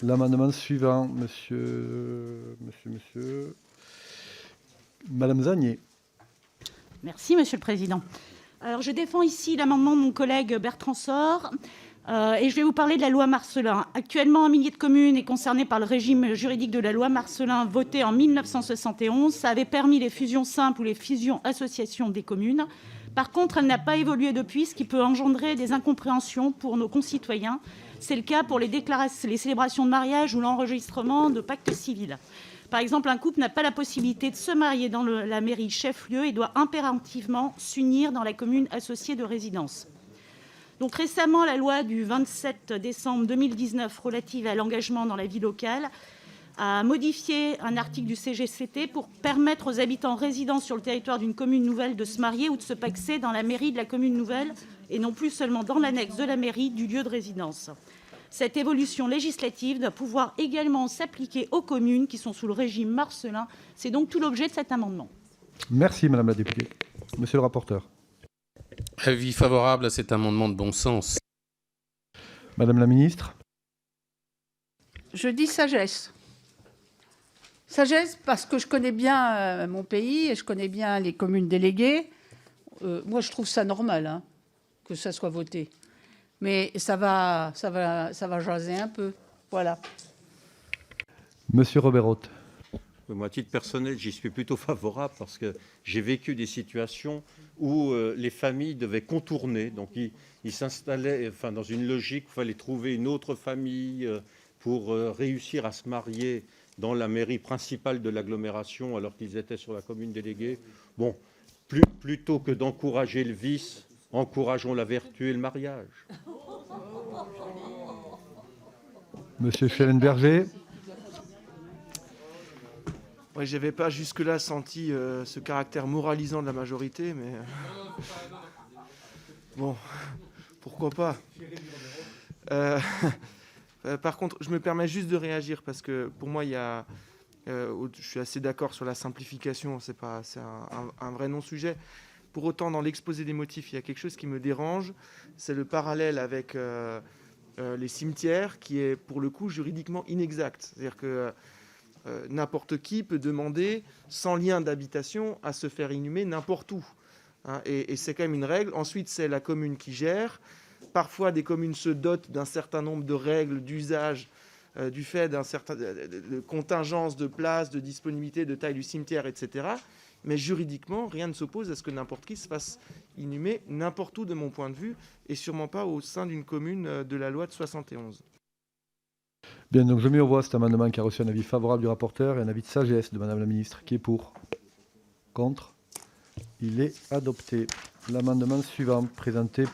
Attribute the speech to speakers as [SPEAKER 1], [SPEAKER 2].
[SPEAKER 1] L'amendement suivant, Madame Zanier.
[SPEAKER 2] Merci, Monsieur le Président. Alors, je défends ici l'amendement de mon collègue Bertrand Sort et je vais vous parler de la loi Marcellin. Actuellement, un millier de communes est concerné par le régime juridique de la loi Marcellin votée en 1971. Ça avait permis les fusions simples ou les fusions-associations des communes. Par contre, elle n'a pas évolué depuis, ce qui peut engendrer des incompréhensions pour nos concitoyens. C'est le cas pour les célébrations de mariage ou l'enregistrement de pactes civils. Par exemple, un couple n'a pas la possibilité de se marier dans la mairie chef-lieu et doit impérativement s'unir dans la commune associée de résidence. Donc récemment, la loi du 27 décembre 2019 relative à l'engagement dans la vie locale a modifié un article du CGCT pour permettre aux habitants résidant sur le territoire d'une commune nouvelle de se marier ou de se pacser dans la mairie de la commune nouvelle et non plus seulement dans l'annexe de la mairie du lieu de résidence. Cette évolution législative doit pouvoir également s'appliquer aux communes qui sont sous le régime Marcellin. C'est donc tout l'objet de cet amendement.
[SPEAKER 1] Merci, Madame la députée. Monsieur le rapporteur.
[SPEAKER 3] Avis favorable à cet amendement de bon sens.
[SPEAKER 1] Madame la ministre.
[SPEAKER 4] Je dis sagesse. Sagesse parce que je connais bien mon pays et je connais bien les communes déléguées. Moi, je trouve ça normal que ça soit voté. Mais ça va jaser un peu. Voilà.
[SPEAKER 1] Monsieur Robert Hoth.
[SPEAKER 5] Moi, à titre personnel, j'y suis plutôt favorable parce que j'ai vécu des situations où les familles devaient contourner. Donc, ils s'installaient dans une logique où il fallait trouver une autre famille pour réussir à se marier dans la mairie principale de l'agglomération alors qu'ils étaient sur la commune déléguée. Bon, plutôt que d'encourager le vice, encourageons la vertu et le mariage.
[SPEAKER 1] Monsieur Schellenberger.
[SPEAKER 6] Ouais, je n'avais pas jusque-là senti ce caractère moralisant de la majorité, mais bon, pourquoi pas. Par contre, je me permets juste de réagir parce que pour moi, je suis assez d'accord sur la simplification, c'est un vrai non-sujet. Pour autant, dans l'exposé des motifs, il y a quelque chose qui me dérange, c'est le parallèle avec les cimetières qui est pour le coup juridiquement inexact. C'est-à-dire que n'importe qui peut demander, sans lien d'habitation, à se faire inhumer n'importe où. Et c'est quand même une règle. Ensuite, c'est la commune qui gère. Parfois, des communes se dotent d'un certain nombre de règles d'usage du fait d'un certain de contingence de places, de disponibilité, de taille du cimetière, etc. Mais juridiquement, rien ne s'oppose à ce que n'importe qui se fasse inhumer n'importe où, de mon point de vue, et sûrement pas au sein d'une commune de la loi de 71.
[SPEAKER 1] Bien, donc je mets au voie cet amendement qui a reçu un avis favorable du rapporteur et un avis de sagesse de Madame la ministre. Qui est pour? Contre? Il est adopté. L'amendement suivant, présenté par